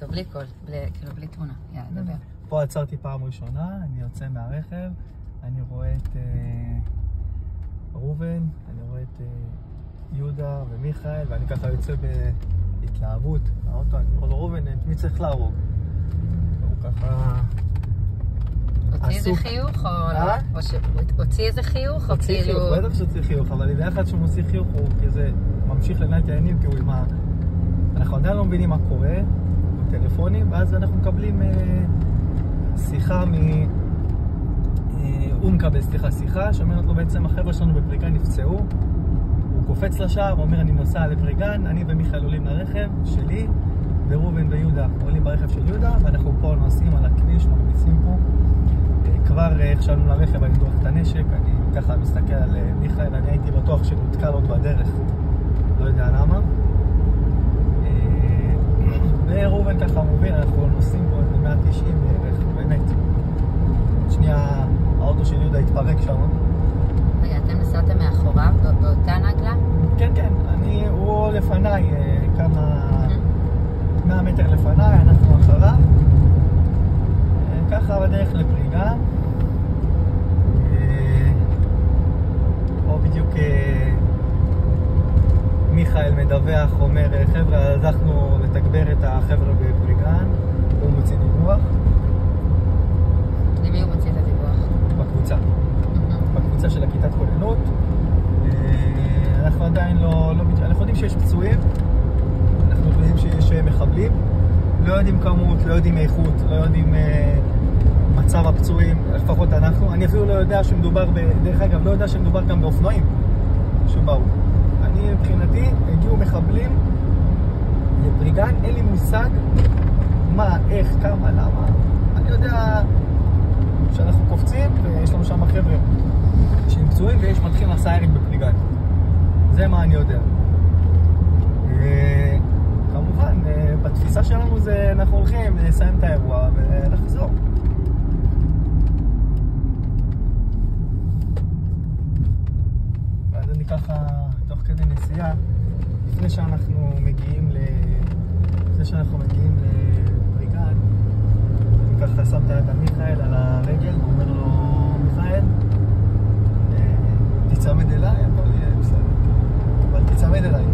טוב, בלי קול, כאילו בלי תמונה. יאללה, דבר. פה עצרתי פעם ראשונה, אני יוצא מהרכב, אני רואה את ראובן, אני רואה את יהודה ומיכאל, ואני ככה יוצא בהתלהבות מהאוטו, אני אומר לו, ראובן, את מי צריך להרוג? והוא ככה... הוציא איזה חיוך או לא? הוציא איזה חיוך או כאילו... הוציא חיוך, בטח שהוציא חיוך, אבל ביחד שהוא מוציא חיוך הוא כזה ממשיך לנהל את העניינים, כי הוא עם ה... אנחנו עדיין לא מבינים מה קורה, בטלפונים, ואז אנחנו מקבלים שיחה הוא מקבל, שיחה שאומרת לו בעצם החבר'ה שלנו בפריגן נפצעו, הוא קופץ לשער, אומר אני נוסע לפריגן, אני ומיכאל עולים לרכב שלי, וראובן ויהודה עולים ברכב של יהודה, ואנחנו פה נוסעים על הכביש, מרביצים פה. כבר איך שעלנו לרכב אני דורך את הנשק, אני ככה מסתכל על מיכאל, אני הייתי בטוח שנותקל עוד בדרך, לא יודע למה. וראובן ככה מוביל, אנחנו נוסעים פה את 190 בערך, באמת. שנייה, האוטו של יהודה התפרק שם. רגע, אתם נסעתם מאחוריו באותה נגלה? כן, כן, הוא לפניי, כמה 100 מטר לפניי, אנחנו אחריו. ככה בדרך לפריגה. פה בדיוק מיכאל מדווח, אומר, חבר'ה, הלכנו לתגבר את החבר'ה בפריגן, הוא מוציא דיווח. למי הוא מוציא את הדיווח? בקבוצה. בקבוצה של הכיתת כוננות. אנחנו עדיין לא אנחנו יודעים שיש פצועים, אנחנו יודעים שיש מחבלים, לא יודעים כמות, לא יודעים איכות, לא יודעים מצב הפצועים, לפחות אנחנו. אני אפילו לא יודע שמדובר, דרך אגב, לא יודע שמדובר גם באופנועים שבאו. אני מבחינתי, הגיעו מחבלים לפריגן, אין לי מושג מה, איך, כמה, למה. אני יודע שאנחנו קופצים ויש לנו שם חבר'ה שהם פצועים ויש מתחיל מסע ירי בפריגן. זה מה אני יודע. כמובן, בתפיסה שלנו זה אנחנו הולכים לסיים את האירוע ולחזור. ואז אני ככה, תוך כדי נסיעה, לפני שאנחנו מגיעים לפריגן, אני ככה שם את היד על מיכאל על הרגל ואומר לו, מיכאל, תצמד אליי, הכל יהיה בסדר, אבל תצמד אליי.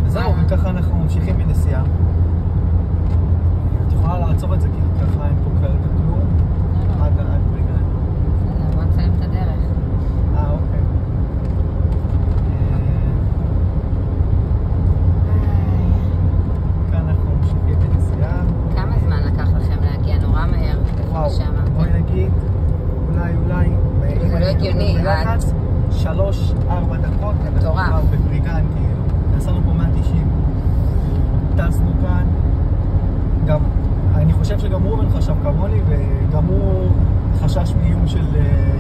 וזהו, וככה אנחנו ממשיכים בנסיעה. את יכולה לעצור את זה, כי ככה אין פה כלל בכלום. עד פריגן. בוא נסיים את הדרך. אוקיי. כאן אנחנו ממשיכים בנסיעה. כמה זמן לקח לכם להגיע? נורא מהר. וואו, בואי נגיד, אולי, זה לא הגיוני, 3-4 דקות. מטורף. בפריגן, כאילו. נסענו פה 190, טסנו כאן, גם, אני חושב שגם ראובן חשב כמוני, וגם הוא חשש מאיום של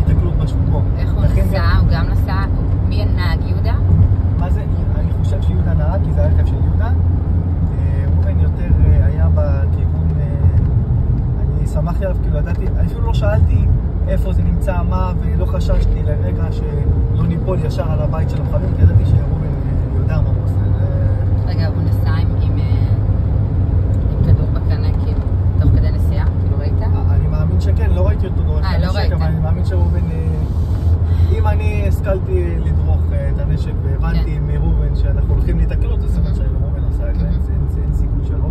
התקלות בשבוע. איך הוא נסע? הוא גם נסע? מי הנהג? יהודה? מה זה? אני חושב שיהודה נהג, כי זה הרכב של יהודה. ראובן יותר היה בכיוון, אני שמחתי עליו, כאילו ידעתי, אני אפילו לא שאלתי איפה זה נמצא, מה, ולא חששתי לרגע שלא ניפול ישר על הבית של המחבלים, כי ידעתי שראובן יודע מה הוא עושה. רגע, הוא נסע עם כדור בקנה, כאילו, תוך כדי נסיעה? כאילו, ראית? אני מאמין שכן, לא ראיתי אותו דורך את לא הנשק, ראית. אבל אני מאמין שראובן, אם אני השכלתי לדרוך את הנשק והבנתי מראובן שאנחנו הולכים להתקל אותו, זאת אומרת שראובן עשה את זה, אין סיכוי שלו.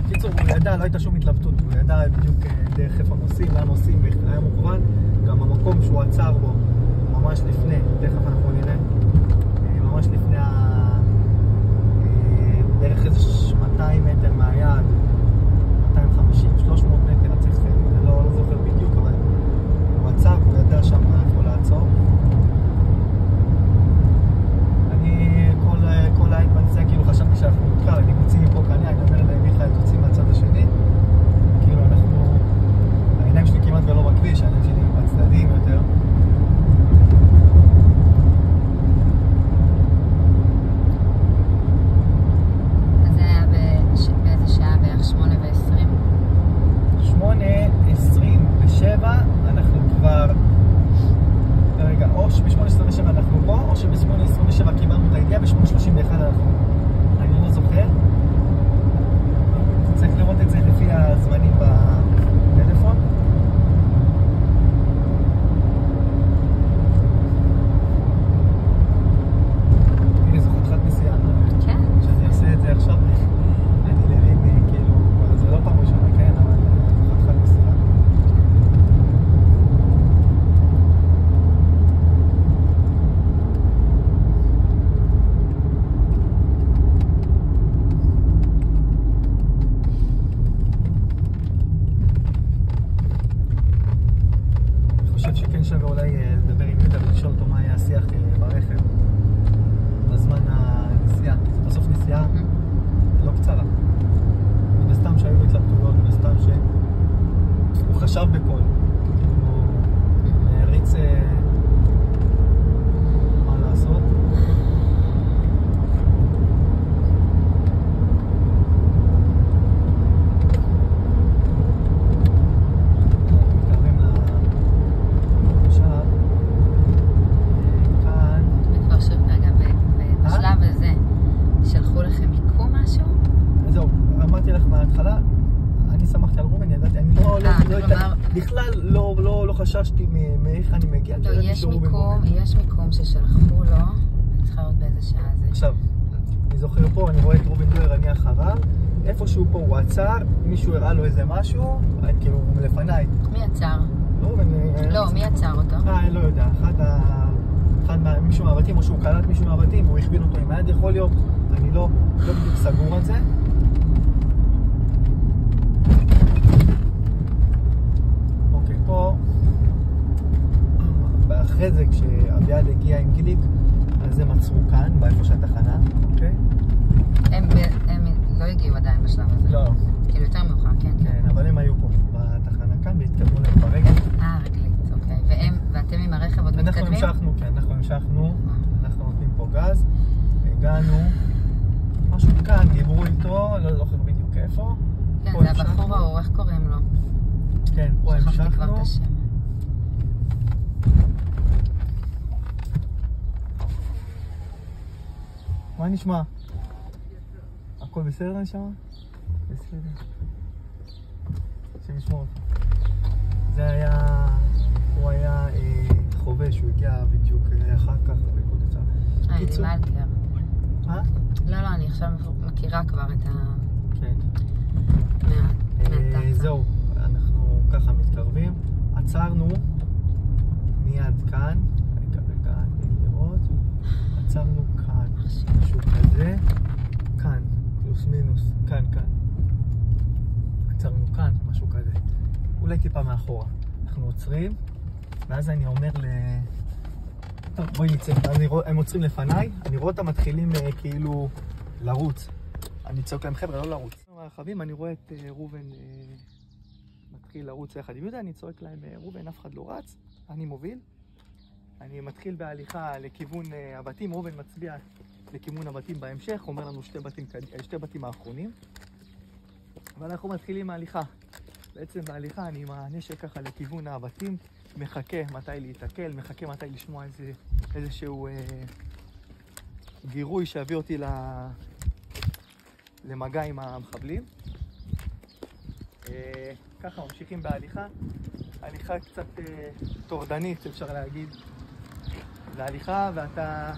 קיצור, הוא ידע, לא הייתה שום התלבטות, הוא ידע בדיוק דרך איפה נוסעים, לאן נוסעים, היה מוכוון, גם המקום שהוא עצר בו, ממש לפני, תכף אנחנו נראה, ממש לפני בערך איזה 200 מטר מהיעד, 250, 300 מטר, צריך לסיים, לא זוכר בדיוק, אבל הוא עצר, הוא ידע שם איפה לעצור. אני כל העת בנסיעה כאילו חשבתי שאנחנו נתקל, אני מוציא מפה קנה, אני אומר למיכאל, תוציא מהצד השני, כאילו העיניים שלי כמעט ולא בכביש, העיניים שלי בצדדים יותר. אז זה היה באיזה שעה בערך שווה אולי לדבר עם יהודה ולשאול אותו מה היה השיח ברכב בזמן הנסיעה. זה בסוף נסיעה לא קצרה. מן הסתם שהיו לו התלבטויות, מן הסתם שהוא חשב בכל. הוא הריץ מה לעשות. בכלל לא חששתי מאיך אני מגיע. לא, יש מיקום ששלחו לו, אני צריכה לראות באיזה שעה זה. עכשיו, אני זוכר פה, אני רואה את רובן דויר, אני אחריו, איפשהו פה הוא עצר, מישהו הראה לו איזה משהו, כאילו הוא לפניי. מי עצר? לא, מי עצר אותו? לא יודע, מישהו מהבתים, או שהוא קלט מישהו מהבתים, הוא הכווין אותו עם היד, יכול להיות, אני לא בדיוק סגור על זה. פה, ואחרי זה כשאביעד הגיע עם גליק, אז הם עצרו כאן, באיפה של התחנה, אוקיי? הם לא הגיעו עדיין בשלב הזה? לא. כאילו יותר מאוחר, כן? כן, אבל הם היו פה בתחנה כאן והתקדמו להם ברגל. רגלית, אוקיי. ואתם עם הרכב עוד מתקדמים? אנחנו המשכנו, כן, אנחנו נותנים פה גז, הגענו, משהו כאן, דיברו איתו, לא זוכר בדיוק איפה. כן, זה הבחור ההוא, איך קוראים לו? כן, פה המשכנו. שכחתי כבר את השם. מה נשמע? הכל בסדר נשמע? בסדר. שנשמור אותך. זה היה... הוא היה חובש, הוא הגיע בדיוק אחר כך בקודצה. אני מלכר. מה? לא, אני עכשיו מכירה כבר את ה... כן. מהטאצה. זהו. אנחנו ככה מתקרבים, עצרנו מיד כאן, כאן, לראות, עצרנו כאן, משהו כזה, כאן, פלוס מינוס, כאן, עצרנו כאן, משהו כזה, אולי טיפה מאחורה, אנחנו עוצרים, ואז אני אומר טוב, בואי נצא, הם עוצרים לפניי, אני רואה אותם מתחילים כאילו לרוץ, אני צועק להם חבר'ה, לא לרוץ. מהרכבים אני רואה את רובן מתחיל לרוץ יחד עם יהודה, אני צועק להם רובן, אף אחד לא רץ, אני מוביל. אני מתחיל בהליכה לכיוון הבתים, רובן מצביע לכיוון הבתים בהמשך, אומר לנו שתי בתים האחרונים. ואנחנו מתחילים מההליכה. בעצם בהליכה אני עם הנשק ככה לכיוון הבתים, מחכה מתי להתעכל, מחכה מתי לשמוע איזשהו גירוי שיביא אותי למגע עם המחבלים. ככה ממשיכים בהליכה, הליכה קצת טורדנית אפשר להגיד. זה הליכה ואתה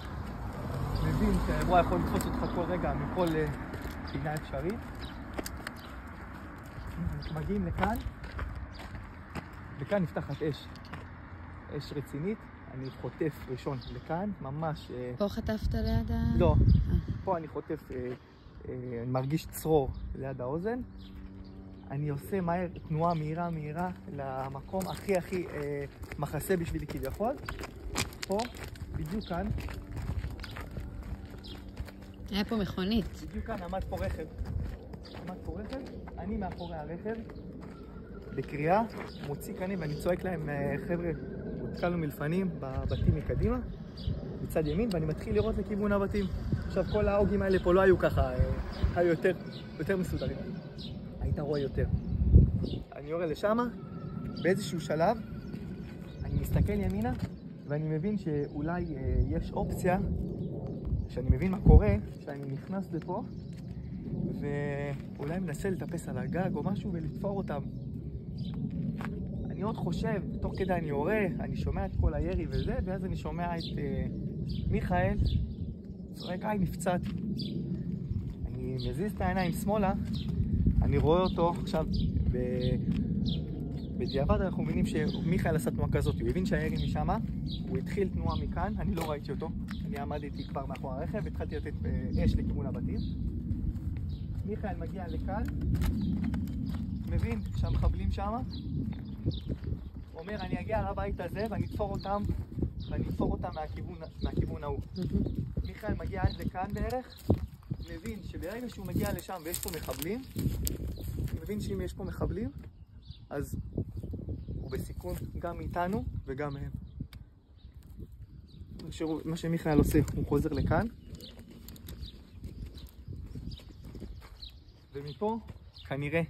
מבין שהאירוע יכול לתפוס אותך כל רגע מכל פינה אפשרית. מגיעים לכאן, וכאן נפתחת אש רצינית. אני חוטף ראשון לכאן, ממש... פה חטפת ליד ה... לא, פה אני חוטף, אני מרגיש צרור ליד האוזן. אני עושה מהר תנועה מהירה למקום הכי מחסה בשבילי כביכול. פה, בדיוק כאן. היה פה מכונית. בדיוק כאן עמד פה רכב. אני מאחורי הרכב, בקריאה, מוציא קנים ואני צועק להם, חבר'ה, הותקלנו מלפנים בבתים מקדימה, מצד ימין, ואני מתחיל לראות לכיוון הבתים. עכשיו, כל ההוגים האלה פה לא היו ככה, היו יותר מסודרים. היית רואה יותר. אני יורד לשם, באיזשהו שלב, אני מסתכל ימינה, ואני מבין שאולי יש אופציה, שאני מבין מה קורה, שאני נכנס לפה, ואולי מנסה לטפס על הגג או משהו ולתפור אותם. אני עוד חושב, תוך כדי אני יורה, אני שומע את כל הירי וזה, ואז אני שומע את מיכאל, צועק, נפצעתי. אני מזיז את העיניים שמאלה, אני רואה אותו עכשיו, בדיעבד אנחנו מבינים שמיכאל עשה תנועה כזאת, הוא הבין שהירי משם, הוא התחיל תנועה מכאן, אני לא ראיתי אותו, אני עמדתי כבר מאחורי הרכב, התחלתי לתת אש לכיוון הבתים. מיכאל מגיע לכאן, מבין שהמחבלים שם, אומר, אני אגיע לבית הזה ואני אתפור אותם מהכיוון ההוא. מיכאל מגיע עד לכאן בערך, מבין שברגע שהוא מגיע לשם ויש פה מחבלים, מבין שאם יש פה מחבלים, אז הוא בסיכון גם איתנו וגם מהם. מה שמיכאל עושה, הוא חוזר לכאן, ומפה, כנראה,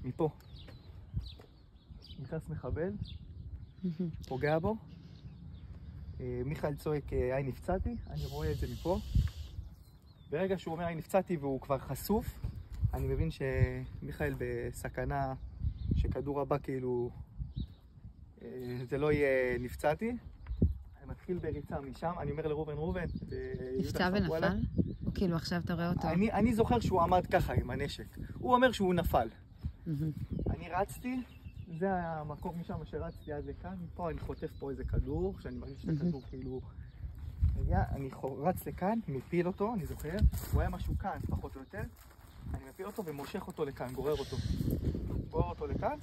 מפה, נכנס מחבל, פוגע בו. מיכאל צועק, היי נפצעתי, אני רואה את זה מפה. ברגע שהוא אומר היי נפצעתי והוא כבר חשוף, אני מבין שמיכאל בסכנה שכדור הבא כאילו זה לא יהיה נפצעתי. אני מתחיל בריצה משם, אני אומר לראובן, נפצע ונפל? או כאילו עכשיו אתה רואה אותו? אני זוכר שהוא עמד ככה עם הנשק. הוא אומר שהוא נפל. אני רצתי, זה המקום משם שרצתי עד לכאן. פה אני חוטף פה איזה כדור, שאני מרגיש את הכדור כאילו... אני רץ לכאן, מפיל אותו, אני זוכר. הוא היה משהו כאן, פחות או יותר. אני מפיל אותו ומושך אותו לכאן, גורר אותו לכאן.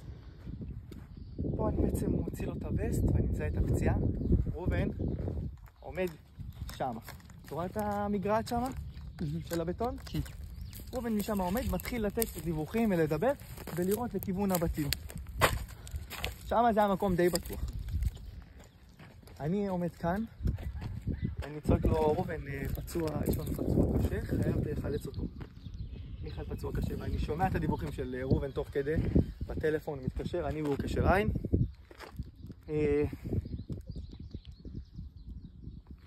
פה אני בעצם מוציא לו את הווסט ואני מזהה את הפציעה. ראובן עומד שמה. אתה רואה את המגרעת שמה? של הבטון? כן. ראובן משם עומד, מתחיל לתת דיווחים ולדבר ולראות לכיוון הבתים. שמה זה המקום די בטוח. אני עומד כאן, אני צועק לו, ראובן פצוע, יש לנו פצוע קשה, חייב לחלץ אותו. מיכאל פצוע קשה, ואני שומע את הדיווחים של ראובן תוך כדי, בטלפון מתקשר, אני והוא קשר עין.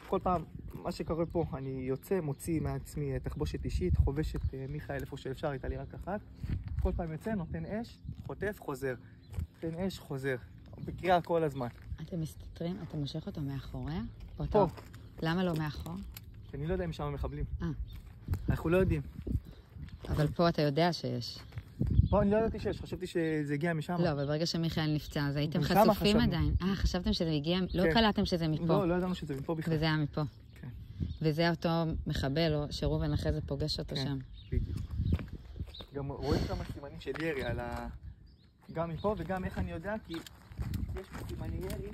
כל פעם, מה שקורה פה, אני יוצא, מוציא מעצמי תחבושת אישית, חובש את מיכאל איפה שאפשר, הייתה לי רק אחת. כל פעם יוצא, נותן אש, חוטף, חוזר. נותן אש, חוזר. בקריאה כל הזמן. אתם מסתתרים? אתה מושך אותו מאחוריה? פה. למה לא מאחור? אני לא יודע אם שם מחבלים. אנחנו לא יודעים. אבל פה אתה יודע שיש. פה אני לא ידעתי שיש, חשבתי שזה הגיע משם. לא, אבל ברגע שמיכאל נפצע, אז הייתם חשופים עדיין. חשבתם שזה הגיע, לא קלטתם שזה מפה. לא ידענו שזה מפה בכלל. וזה היה מפה. כן. וזה אותו מחבל, או שראובן אחרי זה פוגש אותו שם. כן, בדיוק. גם רואים כמה סימנים של ירי על ה... גם מפה וגם איך אני יודע, כי יש פה סימני ירי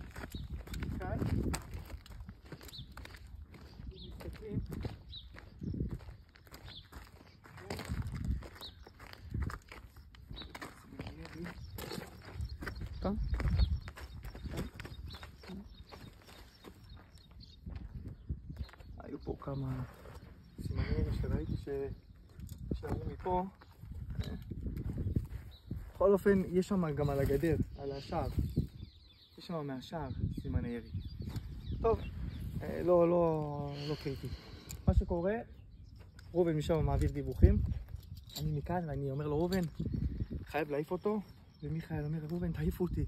כאן. מסתכלים. פה? היו פה כמה סימני ירי שראיתי שעלו מפה. בכל אופן, יש שם גם על הגדר, על השער. יש שם מהשער סימני ירי. טוב, לא קריטי. מה שקורה, ראובן משם מעביר דיווחים. אני מכאן ואני אומר לו, ראובן, חייב להעיף אותו. ומיכאל אומר, ראובן, תעיפו אותי.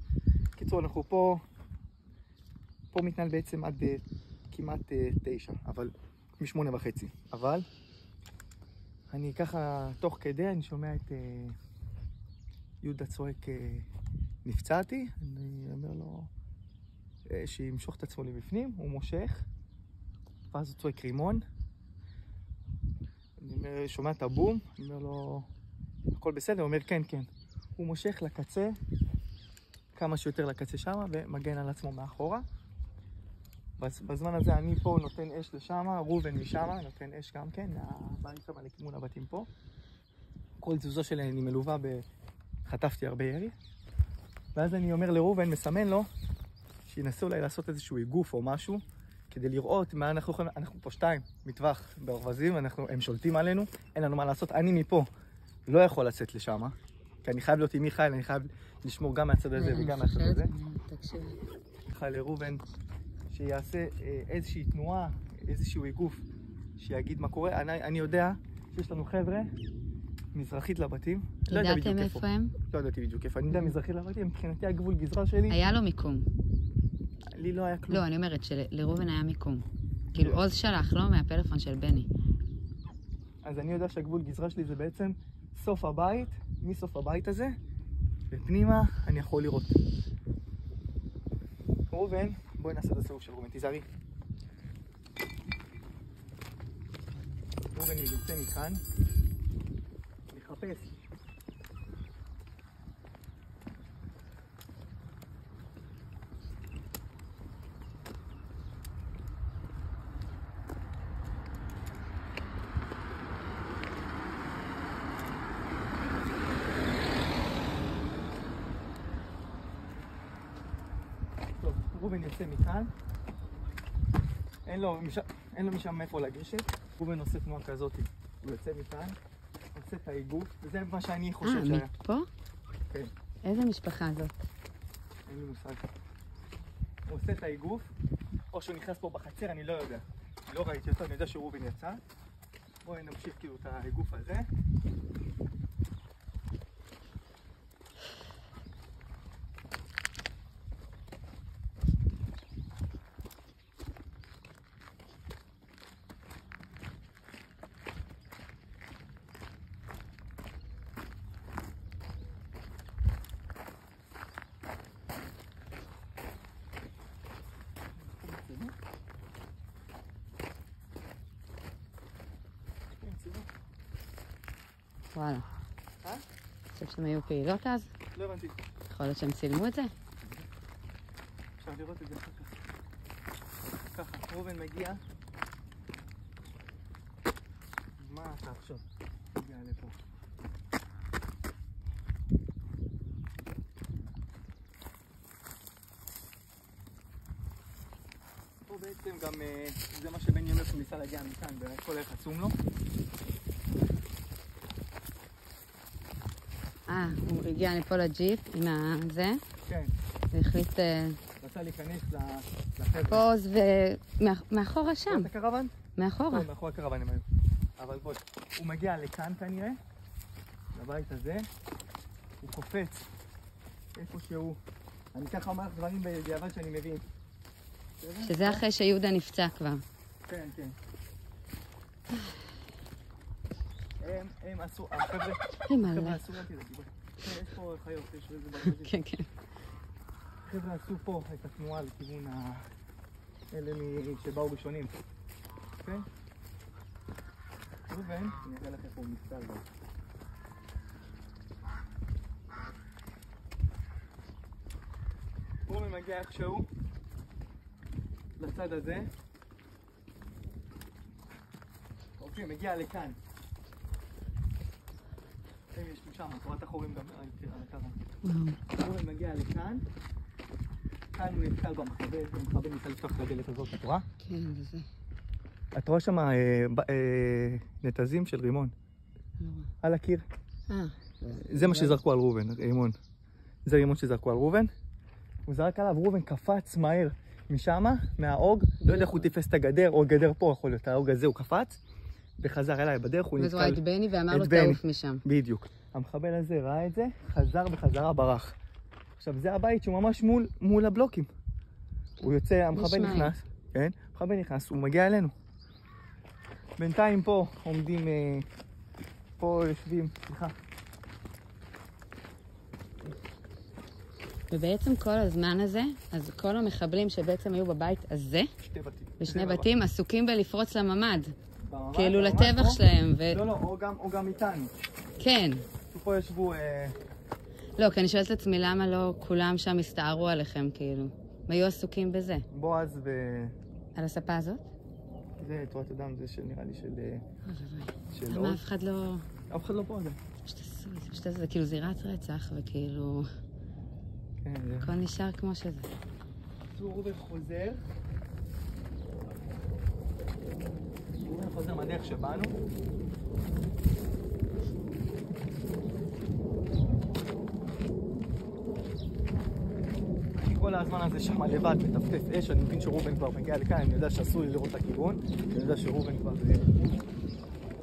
קיצור, אנחנו פה מתנהל בעצם עד כמעט 9, אבל מ8:30. אבל אני ככה, תוך כדי, אני שומע את יהודה צועק, נפצעתי. אני אומר לו שימשוך את עצמו לבפנים, הוא מושך, ואז הוא צועק רימון. אני אומר, שומע את הבום, אני אומר לו, הכל בסדר? הוא אומר, כן, כן. הוא מושך לקצה, כמה שיותר לקצה שם, ומגן על עצמו מאחורה. בזמן הזה אני פה נותן אש לשם, ראובן משם נותן אש גם כן, מהבית שם לכיוון הבתים פה. כל תזוזו שלי אני מלווה חטפתי הרבה ירי. ואז אני אומר לראובן, מסמן לו, שינסו אולי לעשות איזשהו איגוף או משהו, כדי לראות מה אנחנו יכולים, אנחנו פה 2 מטווח ברווזים, הם שולטים עלינו, אין לנו מה לעשות. אני מפה לא יכול לצאת לשם, כי אני חייב להיות עם מיכאל, אני חייב לשמור גם מהצד הזה וגם מהצד הזה. ככה לראובן, שיעשה איזושהי תנועה, איזשהו איגוף, שיגיד מה קורה. אני יודע שיש לנו חבר'ה מזרחית לבתים. ידעתם איפה הם? לא ידעתי בדיוק איפה. אני יודע מזרחית לבתים, מבחינתי הגבול גזרה שלי. היה לו מיקום. לי לא היה כלום. לא, אני אומרת שלראובן היה מיקום. כאילו עוז שלח לו מהפלאפון של בני. אז אני יודע שהגבול גזרה שלי זה בעצם סוף הבית, מסוף הבית הזה, ופנימה אני יכול לראות. ראובן, בואי נעשה את הסיבוב של ראובן, תיזהרי. ראובן יוצא מכאן, מחפש. טוב, רובן יוצא מכאן. אין לו משם מאיפה לגשת. רובן עושה תנועה כזאת. הוא יוצא מכאן, עושה את האיגוף, וזה מה שאני חושב שהיה. מפה? כן. איזה משפחה זאת? אין לי מושג. הוא עושה את האיגוף, או שהוא נכנס פה בחצר, אני לא יודע. לא ראיתי אותו, אני יודע שרובן יצא. בואי נמשיך כאילו את האיגוף הזה. וואלה. אני חושב שהן היו פעילות אז? לא הבנתי. יכול להיות שהם צילמו את זה? אפשר לראות את זה אחר כך. ככה, רובן מגיע. מה אתה עכשיו? מגיע לפה. פה בעצם גם, זה מה שבני אומר שהוא ניסה להגיע מכאן, והכל היה חסום לו. הוא הגיע לפה לג'יפ עם זה. כן. והחליט... רצה להיכנס לחבר'ה. פוז ומאחורה שם. את הקרוון? מאחורה. לא, מאחורה הקרוון הם היו. אבל בוא, הוא מגיע לכאן כנראה, לבית הזה. הוא קופץ איפה שהוא. אני ככה אומר לך דברים בדיעבד שאני מבין. שזה אחרי שיהודה נפצע כבר. כן, כן. הם עשו, החבר'ה עשו, לא תדעי, יש פה חיות, יש איזה ברגע. כן, כן. החבר'ה עשו פה את התנועה לכיוון אלה שבאו ראשונים. אוקיי? רובן, אני אראה לך איפה הוא נפצע כבר. רובן מגיע איכשהו לצד הזה. אוקיי, מגיע לכאן. יש לי שם, תורת החורים גם על הקרן. רובן מגיע לכאן. כאן הוא נתקל במחבל, המחבל ניסה לפתוח את הדלת הזאת, את רואה? כן, זה זה. את רואה שם נתזים של רימון. על הקיר. זה מה שזרקו על רובן, רימון. זה רימון שזרקו על רובן. הוא זרק עליו, רובן קפץ מהר משם, מהאוג. לא יודע איך הוא טיפס את הגדר, או גדר פה יכול להיות, האוג הזה הוא קפץ. וחזר אליי בדרך, הוא נתקל... וזרוע את בני ואמר לו תעוף משם. בדיוק. המחבל הזה ראה את זה, חזר בחזרה ברח. עכשיו זה הבית שהוא ממש מול הבלוקים. הוא יוצא, המחבל נכנס, כן? המחבל נכנס, הוא מגיע אלינו. בינתיים פה עומדים, פה יושבים, סליחה. ובעצם כל הזמן הזה, אז כל המחבלים שבעצם היו בבית הזה, בשני בתים, עסוקים בלפרוץ לממד. כאילו לטבח שלהם. לא, או גם איתנו. כן. פה ישבו... לא, כי אני שואלת את עצמי למה לא כולם שם הסתערו עליכם, כאילו. היו עסוקים בזה. בועז ו... על הספה הזאת? זה תורת אדם, זה נראה לי של... למה אף אחד לא... אף אחד לא פה, זה. זה כאילו זירת רצח, וכאילו... הכל נשאר כמו שזה. רובן חוזר. רובן חוזר מהדרך שבאנו. כל הזמן הזה שם לבד מטפטף אש, אני מבין שרובן כבר מגיע לכאן, אני יודע שאסור לי לראות את הכיוון, אני יודע שרובן כבר...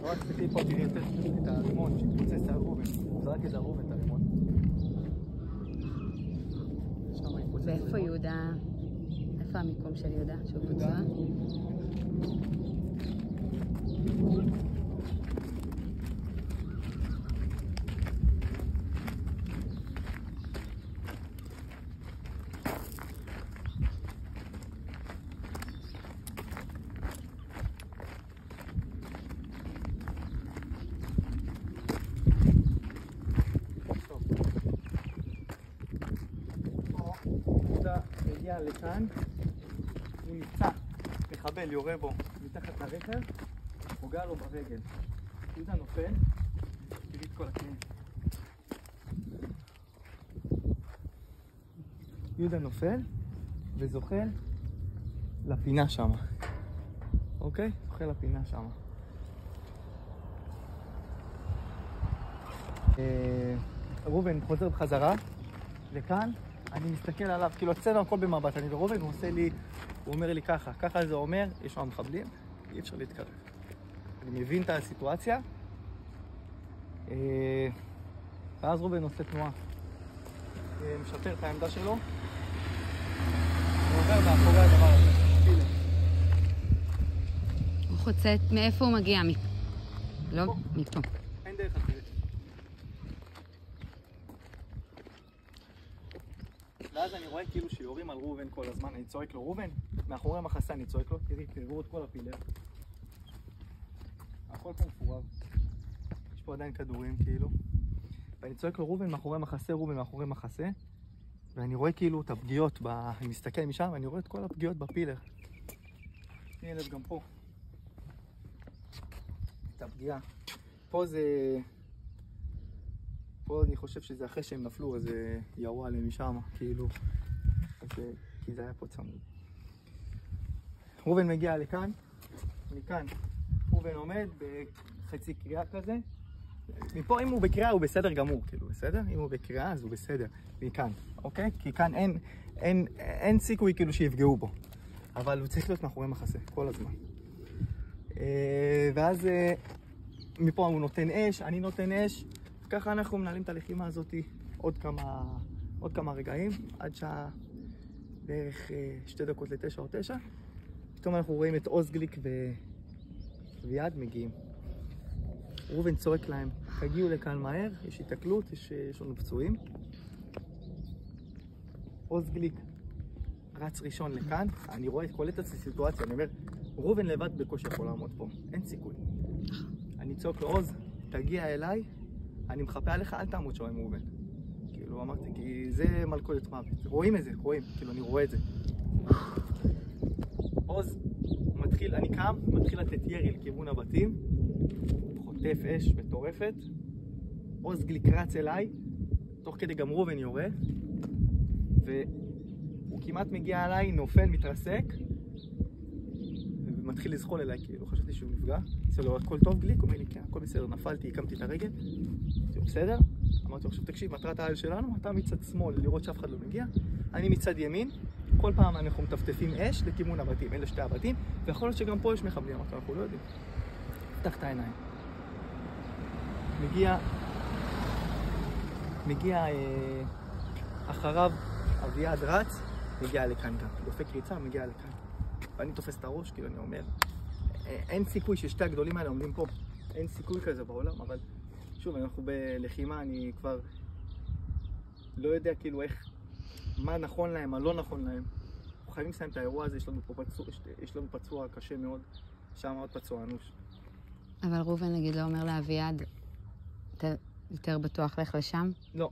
רק תסתכלי פה, תראי יותר את הרימון שהתפוצץ על רובן, זרק את זה על רובן, את הרימון. ואיפה יהודה? איפה המיקום של יהודה? שהוא פצוע? הגיע לכאן, הוא נפצע, מחבל יורה בו מתחת לרכב, פוגע לו ברגל. יהודה נופל, תראי את כל הקנים. יהודה נופל, וזוחל לפינה שם. אוקיי? זוחל לפינה שם. ראובן חוזר בחזרה לכאן, אני מסתכל עליו, כאילו אצלנו הכל במבט, אני וראובן, הוא אומר לי ככה זה אומר, יש שם מחבלים, אי אפשר להתקרב. אני מבין את הסיטואציה, ואז ראובן עושה תנועה, משפר את העמדה שלו, הוא עובר מאחורי הדבר הזה, פילה. הוא חוצה, מאיפה הוא מגיע? לא, מפה. אין דרך אחרת. ואז אני רואה כאילו שיורים על ראובן כל הזמן, אני צועק לו, ראובן, מאחורי המחסה אני צועק לו, תראו את כל הפילר. הכל פה מפורב. יש פה עדיין כדורים כאילו. ואני צועק לו, ראובן מאחורי מחסה, ראובן מאחורי מחסה. ואני רואה כאילו את הפגיעות, אני מסתכל משם ואני רואה את כל הפגיעות בפילר. תני לב גם פה. את הפגיעה. פה אני חושב שזה אחרי שהם נפלו, אז ירו עליהם משם, כאילו. כי זה היה פה צמוד. ראובן מגיע לכאן, מכאן. ראובן עומד בחצי קריאה כזה. מפה אם הוא בקריאה הוא בסדר גמור, כאילו, בסדר? אם הוא בקריאה אז הוא בסדר. מכאן, אוקיי? כי כאן אין סיכוי כאילו שיפגעו בו. אבל הוא צריך להיות מאחורי מחסה, כל הזמן. ואז מפה הוא נותן אש, אני נותן אש. ככה אנחנו מנהלים את הלחימה הזאת עוד כמה רגעים, עד שעה בערך 2 דקות ל9 או 9. פתאום אנחנו רואים את אוזגליק ואביעד מגיעים. ראובן צועק להם, תגיעו לכאן מהר, יש התקלות, יש לנו פצועים. אוזגליק רץ ראשון לכאן, אני רואה את כל את הסיטואציה, אני אומר, ראובן לבד בקושי יכול לעמוד פה, אין סיכוי. אני צועק לו, עוז, תגיע אליי, אני מחפה עליך, אל תעמוד שם עם ראובן. כאילו אמרתי, כי זה מלכודת מוות. רואים את זה, כאילו אני רואה את זה. עוז, אני קם, מתחיל לתת ירי לכיוון הבתים, חוטף אש מטורפת. עוז גליק רץ אליי, תוך כדי גם ראובן יורה, והוא כמעט מגיע אליי, נופל, מתרסק, ומתחיל לזחול אליי, כאילו חשבתי שהוא נפגע. אצלו, הכל טוב גליק? הוא אומר לי, כן, הכל בסדר, נפלתי, הקמתי את הרגל. בסדר? אמרתי לו, עכשיו תקשיב, מטרת העל שלנו, אתה מצד שמאל, לראות שאף אחד לא מגיע. אני מצד ימין, כל פעם אנחנו מטפטפים אש לכיוון הבתים, אלה 2 הבתים, ויכול להיות שגם פה יש מחבלים, אנחנו לא יודעים. פתח את העיניים. מגיע אחריו אביעד רץ, מגיע לכאן גם. דופק ריצה, מגיע לכאן. ואני תופס את הראש, כאילו אני אומר, אין סיכוי ששתי הגדולים האלה עומדים פה. אין סיכוי כזה בעולם, אבל שוב, אנחנו בלחימה, אני כבר לא יודע כאילו מה נכון להם, מה לא נכון להם. אנחנו חייבים לסיים את האירוע הזה, יש לנו פצוע קשה מאוד, שם עוד פצוע אנוש. אבל ראובן נגיד לא אומר לאביעד, אתה יותר בטוח לך לשם? לא,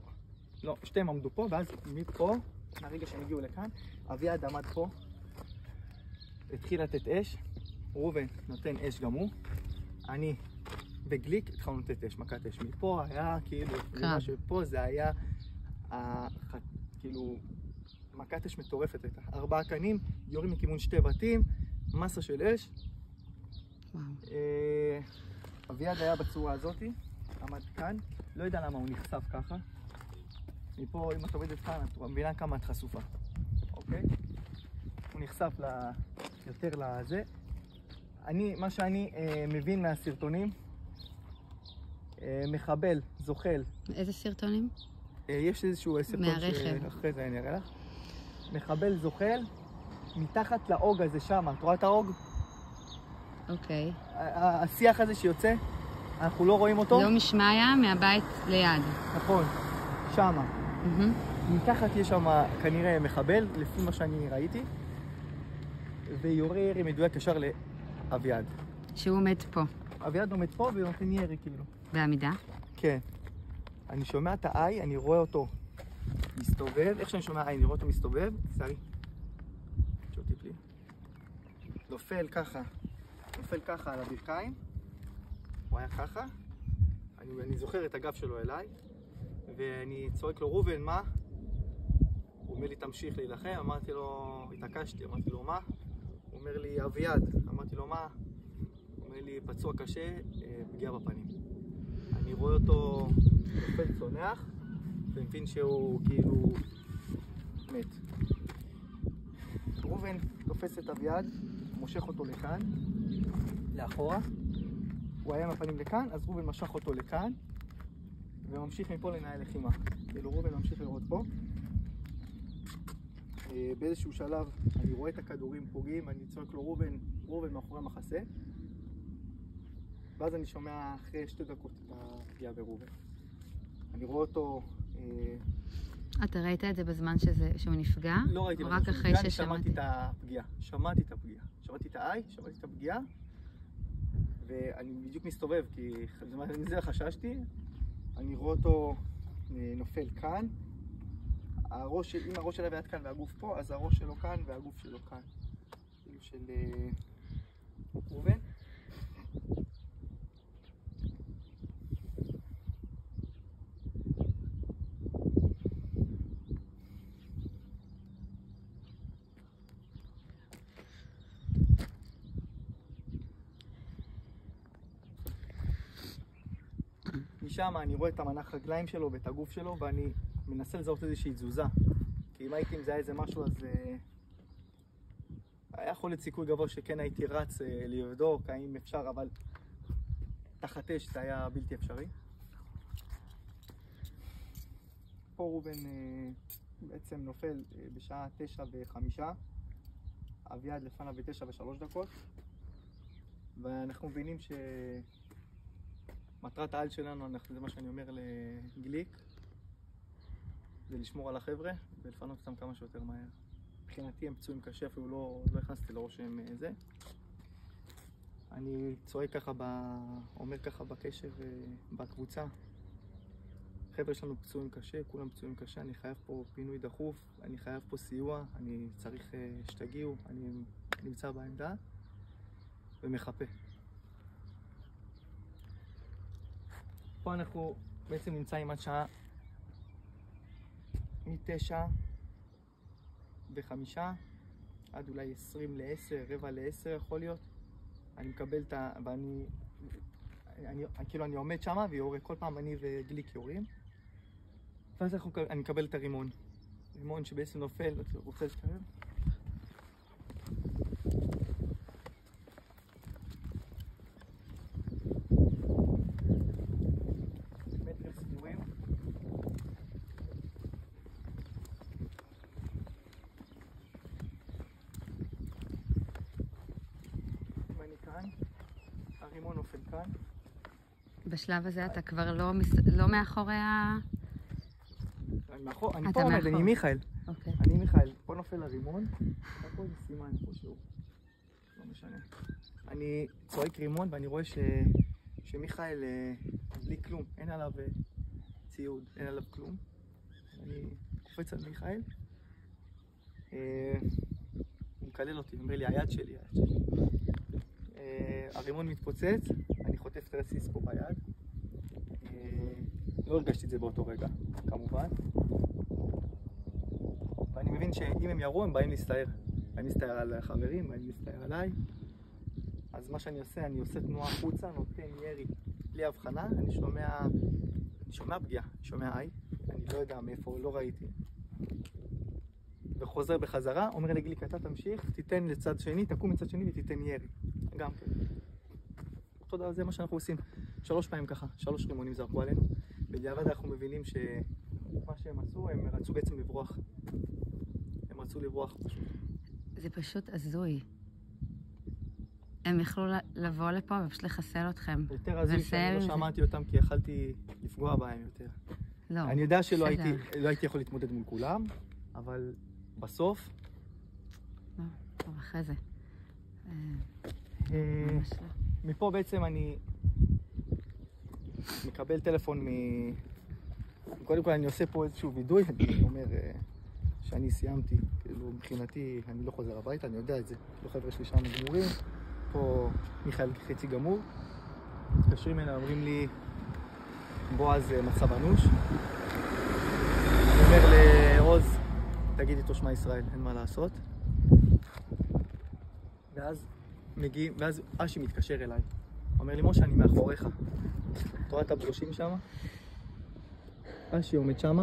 שתיהם עמדו פה, ואז מפה, מהרגע שהם הגיעו לכאן, אביעד עמד פה, התחיל לתת אש, ראובן נותן אש גם הוא, אני בגליק התחלנו לתת אש, מכת אש. מפה היה כאילו, מה שפה זה היה כאילו מכת אש מטורפת הייתה. 4 קנים, יורים מכיוון 2 בתים, מסה של אש. אביעד היה בצורה הזאת, עמד כאן, לא יודע למה הוא נחשף ככה. מפה, אם את עובדת כאן, את מבינה כמה את חשופה, אוקיי? הוא נחשף יותר לזה. מה שאני מבין מהסרטונים, מחבל, זוחל. איזה סרטונים? יש איזשהו סרטון שאחרי זה אני אראה לך. מחבל זוחל, מתחת לאוג הזה שם, את רואה את האוג? אוקיי. השיח הזה שיוצא, אנחנו לא רואים אותו. לא משמעיה, מהבית ליד. נכון, שמה. מתחת יש שם כנראה מחבל, לפי מה שאני ראיתי, ויורה ירי מדויק ישר לאביעד. שהוא עומד פה. אביעד עומד פה ונותן ירי כאילו. בעמידה? כן. אני שומע את האי, אני רואה אותו מסתובב. איך שאני שומע האי, אני רואה אותו מסתובב. סערי. שוטיפ לי. נופל ככה על הברכיים. הוא היה ככה. אני זוכר את הגב שלו אליי. ואני צועק לו, ראובן, מה? הוא אומר לי, תמשיך להילחם, אמרתי לו, התעקשתי, אמרתי לו, מה? הוא אומר לי, אביעד, אמרתי לו, מה? הוא אומר לי, פצוע קשה, פגיעה בפנים. אני רואה אותו נופל צונח, ומבין שהוא כאילו מת. ראובן תופס את אביעד, מושך אותו לכאן, לאחורה. הוא היה עם הפנים לכאן, אז ראובן משך אותו לכאן, וממשיך מפה לנהל לחימה. כאילו ראובן ממשיך לראות פה. באיזשהו שלב אני רואה את הכדורים פוגעים, אני צועק לו ראובן מאחורי המחסה. ואז אני שומע אחרי 2 דקות את הפגיעה בראובן. אני רואה אותו... אתה ראית את זה בזמן שהוא נפגע? לא ראיתי רק אחרי ששמעתי. שמעתי את הפגיעה. שמעתי את האי, שמעתי את הפגיעה. ואני בדיוק מסתובב, כי מזה חששתי. אני רואה אותו נופל כאן. אם הראש של אביעד כאן והגוף פה, אז הראש שלו כאן והגוף שלו כאן. כאילו של ראובן. משם אני רואה את המנח רגליים שלו ואת הגוף שלו, ואני מנסה לזהות איזושהי תזוזה. כי אם הייתי מזהה איזה משהו, אז היה יכול להיות סיכוי גבוה שכן הייתי רץ לבדוק האם אפשר, אבל תחת אש זה היה בלתי אפשרי. פה ראובן בעצם נופל בשעה 9:05, אביעד לפניו ב9:03, ואנחנו מבינים מטרת העל שלנו, זה מה שאני אומר לגליק, זה לשמור על החבר'ה ולפנות אותם כמה שיותר מהר. מבחינתי הם פצועים קשה, אפילו לא הכנסתי לראש שהם זה. אני צועק ככה, אומר ככה בקשר בקבוצה. חבר'ה שלנו פצועים קשה, כולם פצועים קשה, אני חייב פה פינוי דחוף, אני חייב פה סיוע, אני צריך שתגיעו, אני נמצא בעמדה ומחפה. פה אנחנו בעצם נמצאים עד שעה מ9:05 עד אולי 9:50, 9:45 יכול להיות. אני מקבל את ה... ואני... כאילו אני עומד שמה ויורה, כל פעם אני וגליק יורים. ואז אני מקבל את הרימון. רימון שבעצם נופל, רוצה להתקרב. הרימון נופל כאן. בשלב הזה אתה כבר לא מאחורי ה... אני פה עומד, אני מיכאל. אני מיכאל. פה נופל הרימון. פה זה סימן איפשהו. לא משנה. אני צועק רימון ואני רואה שמיכאל בלי כלום. אין עליו ציוד, אין עליו כלום. אני קופץ על מיכאל. הוא מקלל אותי, הוא אומר לי, היד שלי. הרימון מתפוצץ, אני חוטף את רסיס פה ביד. לא הרגשתי את זה באותו רגע, כמובן. ואני מבין שאם הם ירו, הם באים להסתער. באים להסתער על החברים, באים להסתער עליי. אז מה שאני עושה, אני עושה תנועה החוצה, נותן ירי בלי הבחנה. אני שומע פגיעה, אני שומע איי. אני לא יודע מאיפה, לא ראיתי. וחוזר בחזרה, אומר לגליק, אתה תמשיך, תיתן לצד שני, תקום מצד שני ותיתן ירי. גם כן. תודה, זה מה שאנחנו עושים. 3 פעמים ככה, 3 רימונים זרקו עלינו. בדיעבד אנחנו מבינים שמה שהם עשו, הם רצו בעצם לברוח. הם רצו לברוח פשוט. זה פשוט הזוי. הם יכלו לבוא לפה ופשוט לחסל אתכם. יותר הזוי שאני לא שמעתי אותם כי יכלתי לפגוע בהם יותר. לא. אני יודע שלא הייתי יכול להתמודד מול כולם, אבל בסוף... לא, טוב, אחרי זה. מפה בעצם אני מקבל טלפון קודם כל אני עושה פה איזשהו וידוי, אני אומר שאני סיימתי, כאילו מבחינתי אני לא חוזר הביתה, אני יודע את זה. לא חבר'ה שלי שם גמורים, פה מיכאל חצי גמור. מתקשרים אליי, אומרים לי, בועז מצב אנוש. אני אומר לעוז, תגיד איתו שמע ישראל, אין מה לעשות. ואז אשי מתקשר אליי. אומר לי, משה, אני מאחוריך. אתה רואה את הברושים שם? אשי עומד שם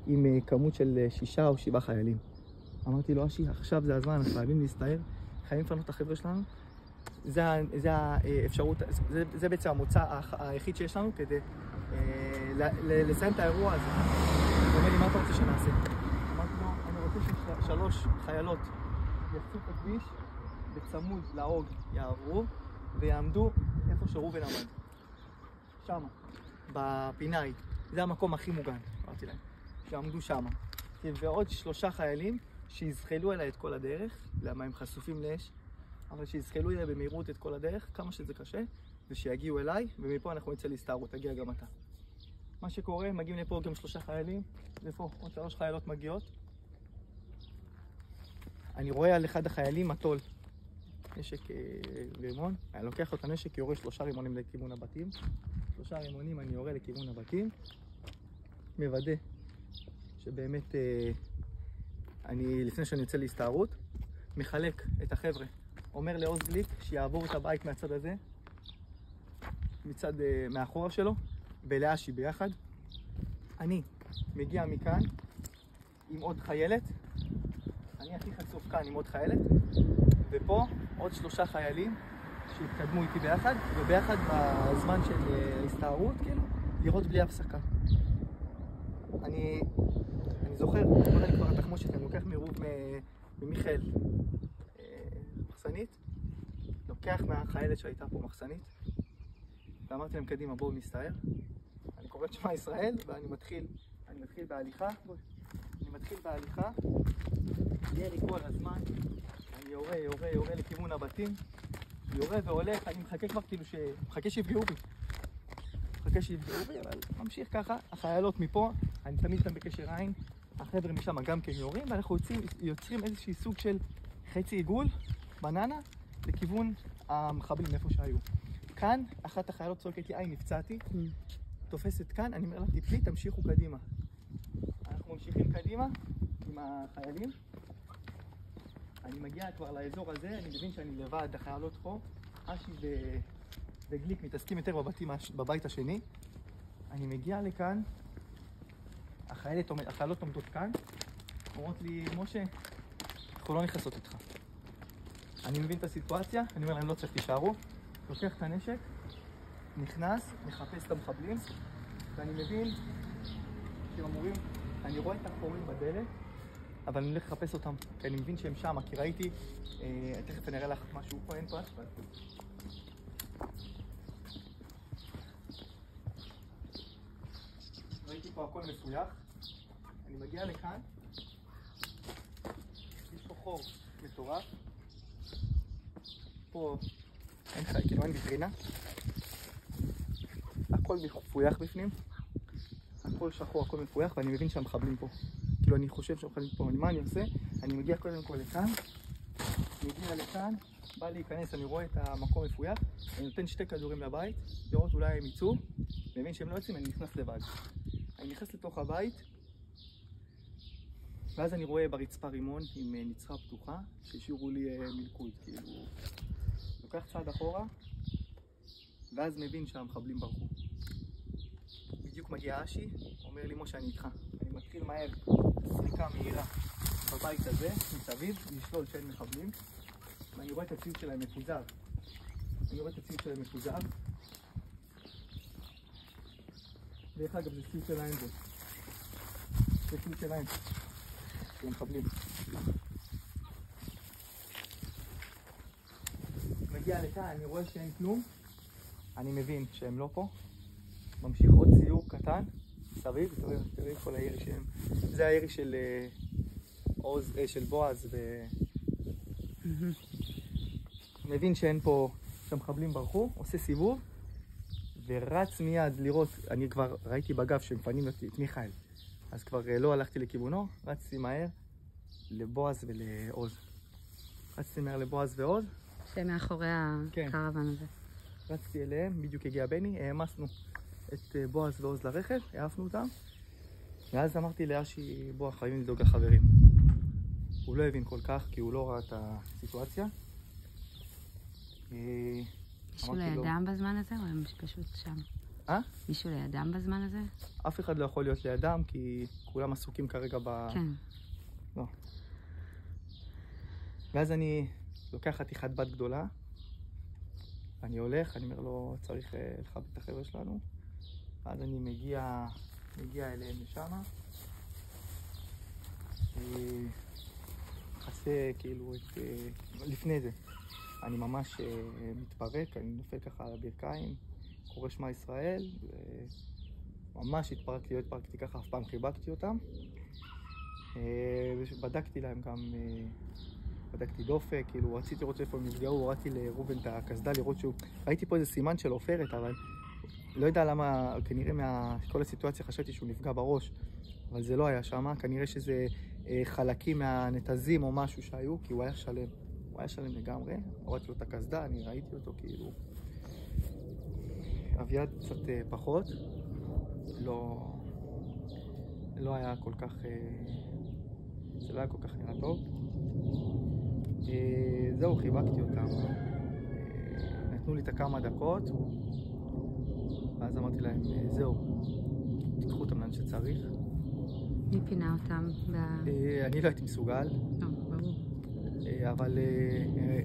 עם כמות של 6 או 7 חיילים. אמרתי לו, אשי, עכשיו זה הזמן, אנחנו חייבים להסתער, חייבים לפנות את החבר'ה שלנו. זה האפשרות, זה בעצם המוצא היחיד שיש לנו כדי לסיים את האירוע הזה. הוא אומר לי, מה אתה רוצה שנעשה? אמרתי לו, אני רוצה ש3 חיילות יחצו את הכביש בצמוד להרוג יעברו ויעמדו איפה שראובן עמד. שמה, בפינאי. זה המקום הכי מוגן, אמרתי להם. שיעמדו שמה. ועוד 3 חיילים שיזחלו אליי את כל הדרך, למה הם חשופים לאש, אבל שיזחלו אליי במהירות את כל הדרך, כמה שזה קשה, ושיגיעו אליי, ומפה אנחנו נצא להסתערות, תגיע גם אתה. מה שקורה, מגיעים לפה גם 3 חיילים, ופה עוד 3 חיילות מגיעות. אני רואה על אחד החיילים מטול, נשק רימון, אני לוקח את הנשק, יורה 3 רימונים לכיוון הבתים. 3 רימונים אני יורה לכיוון הבתים, מוודא שבאמת אני, לפני שאני יוצא להסתערות, מחלק את החבר'ה. אומר לעוז גליק שיעבור את הבית מהצד הזה, מצד מאחורה שלו, ולאשי ביחד. אני מגיע מכאן עם עוד חיילת, אני הכי חשוף כאן עם עוד חיילת, ופה עוד 3 חיילים שהתקדמו איתי ביחד, וביחד בזמן של הסתערות, כאילו, לראות בלי הפסקה. אני זוכר, קורא לי כבר התחמושת, אני לוקח ממיכאל מחסנית, לוקח מהחיילת שהייתה פה מחסנית, ואמרתי להם, קדימה, בואו נסתער. אני קורא את שמע ישראל, ואני מתחיל בהליכה, ירי כל הזמן, אני יורה לכיוון הבתים, יורה והולך, אני מחכה כבר כאילו מחכה שיפגעו בי, אבל ממשיך ככה, החיילות מפה, אני תמיד איתם בקשר עין, החבר'ה משם גם כן יורים, ואנחנו יוצרים איזושהי סוג של חצי עיגול, בננה, לכיוון המחבלים איפה שהיו. כאן, אחת החיילות צועקת לי, נפצעתי, תופסת כאן, אני אומר לה, תפלי, תמשיכו קדימה. אנחנו ממשיכים קדימה עם החיילים. אני מגיע כבר לאזור הזה, אני מבין שאני לבד, החיילות פה, אשי וגליק מתעסקים יותר בבית השני. אני מגיע לכאן, החיילות עומדות כאן, אומרות לי, משה, אנחנו לא נכנסות איתך. אני מבין את הסיטואציה, אני אומר להם, לא צריך, תישארו. לוקח את הנשק, נכנס, מחפש את המחבלים, ואני מבין שהם אמורים, אני רואה את החורים בדלת, אבל אני הולך לחפש אותם, כי אני מבין שהם שם, כי ראיתי, תכף אני אראה לך משהו פה, אין פה אשפל. ראיתי פה הכל מפויח, אני מגיע לכאן, יש פה חור מטורף, פה אין חי, כאילו אין ויטרינה, הכל מפויח בפנים, הכל שחור, הכל מפויח, ואני מבין שהמחבלים פה. כאילו אני חושב שהמחבלים פה, מה אני עושה? אני מגיע קודם כל לכאן, בא להיכנס, אני רואה את המקום מפויח, אני נותן 2 כדורים לבית, לראות אולי הם יצאו, מבין שהם לא יוצאים, אני נכנס לבד. אני נכנס לתוך הבית, ואז אני רואה ברצפה רימון עם נצרה פתוחה, שהשאירו לי מלכוד, כאילו, לוקח צעד אחורה, ואז מבין שהמחבלים ברחו. בדיוק מגיע אשי, אומר לי, משה, אני איתך. אני מתחיל מהר, סריקה מהירה בבית הזה, מסביב, לשלול שאין מחבלים, ואני רואה את הציוד שלהם מפוזר. דרך אגב, זה ציוד שלהם זה. זה ציוד שלהם. של מחבלים. מגיע לכאן, אני רואה שאין כלום. אני מבין שהם לא פה. ממשיך עוד ציור קטן, סביב, תראי כל הירי שהם. זה הירי של של בועז מבין שאין פה, שהמחבלים ברחו, עושה סיבוב, ורץ מיד לראות, אני כבר ראיתי בגב שמפנים את מיכאל, אז כבר לא הלכתי לכיוונו, רצתי מהר לבועז ולעוז. שמאחורי הקרוון הזה. רצתי אליהם, בדיוק הגיע בני, העמסנו את בועז ועוז לרכב, העפנו אותם, ואז אמרתי לאשי, בוא, חייבים לדאוג לחברים. הוא לא הבין כל כך, כי הוא לא ראה את הסיטואציה. מישהו לידם בזמן הזה, או הם פשוט שם? מישהו לידם בזמן הזה? אף אחד לא יכול להיות לידם, כי כולם עסוקים כרגע כן. לא. ואז אני לוקח חתיכת בת גדולה, אני הולך, אני אומר לו, צריך לכבד את החבר'ה שלנו. אז אני מגיע אליהם לשמה. חסה כאילו לפני זה. אני ממש מתפרק, אני נופל ככה על הברכיים, קורא שמע ישראל, ממש התפרקתי ככה, אף פעם חיבקתי אותם. בדקתי להם גם, בדקתי דופק, כאילו רציתי לראות איפה הם נפגעו, הורדתי לרובן את הקסדה לראות שהוא... ראיתי פה איזה סימן של עופרת, אבל לא יודע למה, כנראה מכל הסיטואציה חשבתי שהוא נפגע בראש, אבל זה לא היה שם, כנראה שזה חלקים מהנתזים או משהו שהיו, כי הוא היה שלם. הוא היה שלם לגמרי, הורדתי לו את הקסדה, אני ראיתי אותו כאילו... אביעד קצת פחות, לא היה כל כך... זה לא היה כל כך נראה טוב. זהו, חיבקתי אותם. נתנו לי את הכמה דקות, ואז אמרתי להם, זהו, תיקחו אותם לאן שצריך. מי פינה אותם? אני לא הייתי מסוגל. לא, ברור. אבל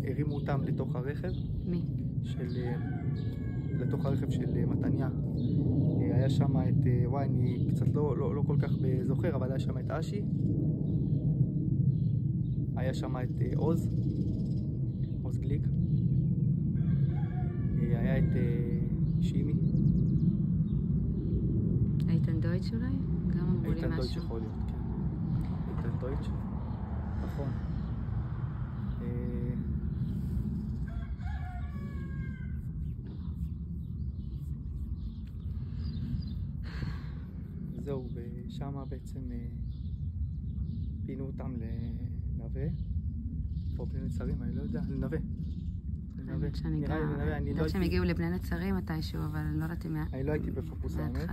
הרימו אותם לתוך הרכב. מי? לתוך הרכב של מתניה. היה שם את, וואי, אני קצת לא כל כך זוכר, אבל היה שם את אשי. היה שם את עוז גליק. היה את שימי. איתן דויטש אולי? גם אמרו לי משהו. איתן דויטש יכול להיות, כן. איתן דויטש, נכון. זהו, ושם בעצם פינו אותם לנווה, או בני נצרים, אני לא יודע, לנווה. נראה לי לנווה, אני יודעת שהם הגיעו לבני נצרים מתישהו, אבל אני לא יודעת אם... אני לא הייתי בפוקוס האמת.